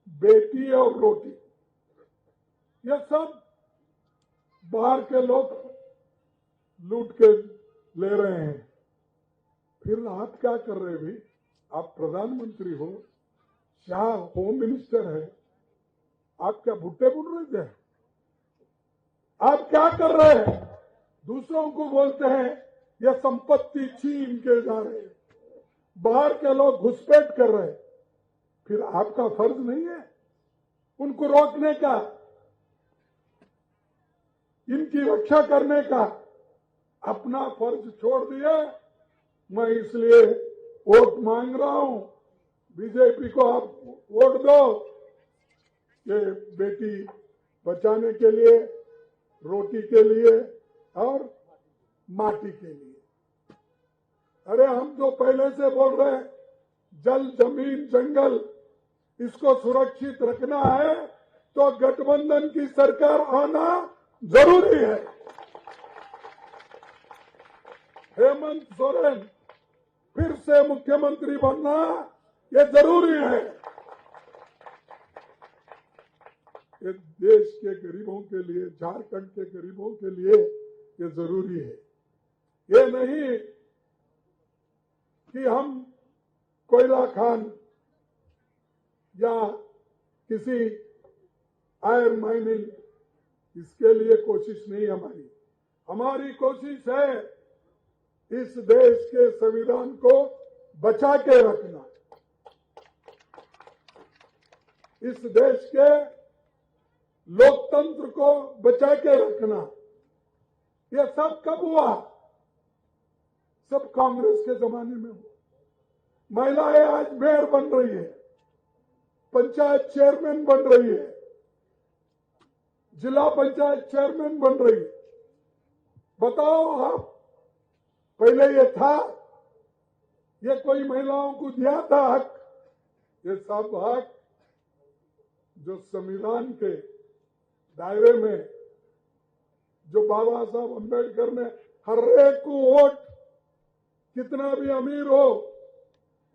बेटी और रोटी, ये सब बाहर के लोग लूट के ले रहे हैं। फिर आप क्या कर रहे हैं भाई? आप प्रधानमंत्री हो, शाह होम मिनिस्टर है, आप क्या भुट्टे बुन रहे थे? आप क्या कर रहे हैं? दूसरों को बोलते हैं ये संपत्ति छीन के जा रहे हैं, बाहर के लोग घुसपैठ कर रहे हैं। फिर आपका फर्ज नहीं है उनको रोकने का, इनकी रक्षा करने का? अपना फर्ज छोड़ दिया। मैं इसलिए वोट मांग रहा हूं, बीजेपी को आप वोट दो, ये बेटी बचाने के लिए, रोटी के लिए और माटी के लिए। अरे हम तो पहले से बोल रहे हैं, जल, जमीन, जंगल, इसको सुरक्षित रखना है तो गठबंधन की सरकार आना जरूरी है। हेमंत सोरेन फिर से मुख्यमंत्री बनना ये जरूरी है। ये देश के गरीबों के लिए, झारखंड के गरीबों के लिए ये जरूरी है। ये नहीं कि हम कोयला खान या किसी आयरन माइनिंग, इसके लिए कोशिश नहीं हमारी। हमारी कोशिश है इस देश के संविधान को बचा के रखना, इस देश के लोकतंत्र को बचा के रखना। यह सब कब हुआ? सब कांग्रेस के जमाने में हुआ। महिलाएं आज मेयर बन रही है, पंचायत चेयरमैन बन रही है, जिला पंचायत चेयरमैन बन रही है। बताओ आप, पहले ये था? ये कोई महिलाओं को दिया था हक? ये सब हक जो संविधान के दायरे में, जो बाबा साहब अम्बेडकर ने हर एक को वोट, कितना भी अमीर हो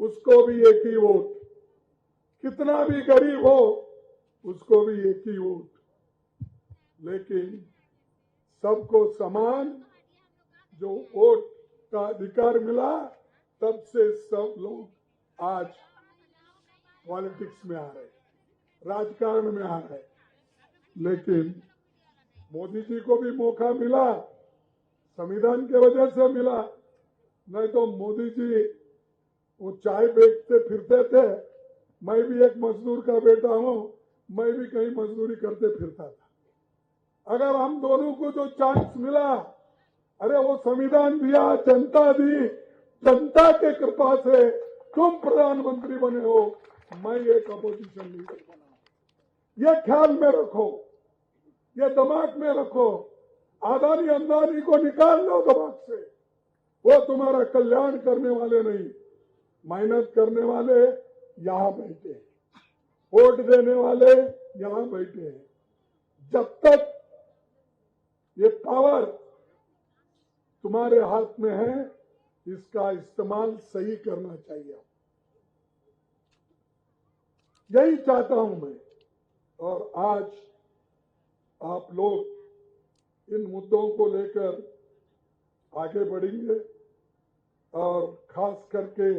उसको भी एक ही वोट, कितना भी गरीब हो उसको भी एक ही वोट, लेकिन सबको समान जो वोट का अधिकार मिला, तब से सब लोग आज पॉलिटिक्स में आ रहे, राजकारण में आ रहे। लेकिन मोदी जी को भी मौका मिला, संविधान के वजह से मिला, नहीं तो मोदी जी वो चाय बेचते फिरते थे। मैं भी एक मजदूर का बेटा हूं, मैं भी कहीं मजदूरी करते फिरता था। अगर हम दोनों को जो चांस मिला, अरे वो संविधान दिया, जनता दी, जनता के कृपा से तुम प्रधानमंत्री बने हो, मैं एक अपोजिशन लीडर बना। ये ख्याल में रखो, ये दिमाग में रखो। अदानी अंबानी को निकाल लो दिमाग से, वो तुम्हारा कल्याण करने वाले नहीं। मेहनत करने वाले यहां बैठे हैं, वोट देने वाले यहां बैठे हैं। जब तक ये पावर तुम्हारे हाथ में है, इसका इस्तेमाल सही करना चाहिए। यही चाहता हूं मैं। और आज आप लोग इन मुद्दों को लेकर आगे बढ़ेंगे, और खास करके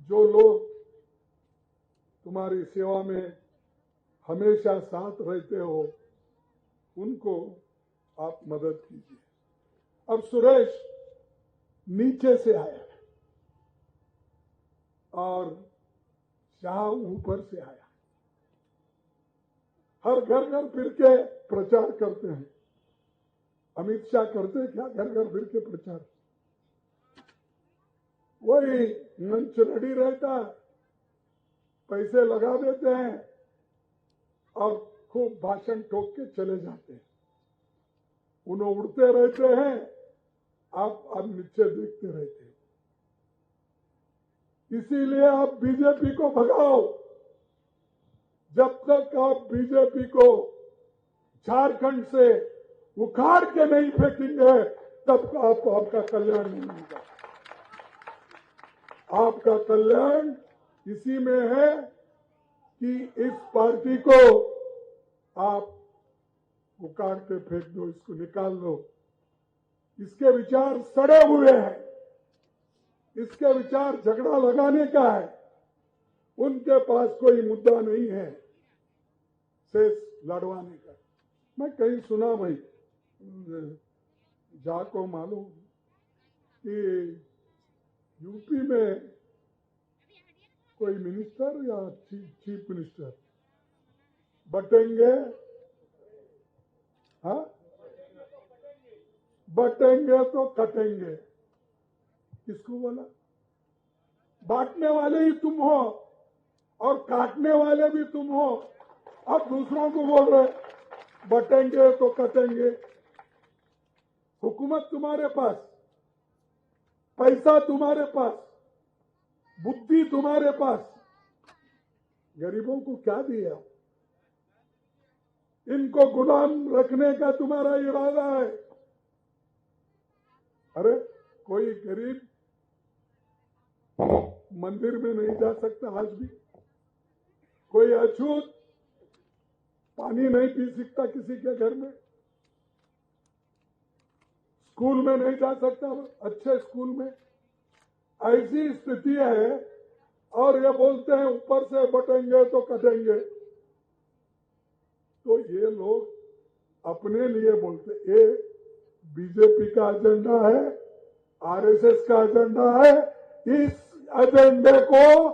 जो लोग तुम्हारी सेवा में हमेशा साथ रहते हो, उनको आप मदद कीजिए। अब सुरेश नीचे से आया और शाह ऊपर से आया। हर घर घर फिर के प्रचार करते हैं। अमित शाह करते क्या घर घर फिर के प्रचार? वही मंच रेडी रहता, पैसे लगा देते हैं और खूब भाषण ठोक के चले जाते हैं। उन्हें उड़ते रहते हैं, आप नीचे देखते रहते हैं। इसीलिए आप बीजेपी को भगाओ। जब तक आप बीजेपी को झारखंड से उखाड़ के नहीं फेंकेंगे, तब आपका कल्याण नहीं होगा। आपका कल्याण इसी में है कि इस पार्टी को आप उखाड़ के फेंक दो, इसको निकाल दो। इसके विचार सड़े हुए हैं, इसके विचार झगड़ा लगाने का है। उनके पास कोई मुद्दा नहीं है शेष लड़वाने का। मैं कहीं सुना भाई, जाको मालूम कि यूपी में कोई मिनिस्टर या चीफ मिनिस्टर बटेंगे, हाँ, बटेंगे तो कटेंगे। किसको बोला? बांटने वाले ही तुम हो और काटने वाले भी तुम हो। अब दूसरों को बोल रहे बटेंगे तो कटेंगे। हुकूमत तुम्हारे पास, पैसा तुम्हारे पास, बुद्धि तुम्हारे पास, गरीबों को क्या दिया? इनको गुलाम रखने का तुम्हारा इरादा है। अरे कोई गरीब मंदिर में नहीं जा सकता आज भी, कोई अछूत पानी नहीं पी सकता किसी के घर में, स्कूल में नहीं जा सकता अच्छे स्कूल में। ऐसी स्थिति है और ये बोलते हैं ऊपर से बटेंगे तो कटेंगे। तो ये लोग अपने लिए बोलते, ये बीजेपी का एजेंडा है, आरएसएस का एजेंडा है। इस एजेंडे को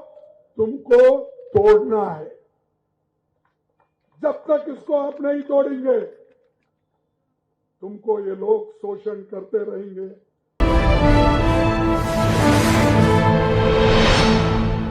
तुमको तोड़ना है। जब तक इसको आप नहीं तोड़ेंगे तुमको ये लोग शोषण करते रहेंगे।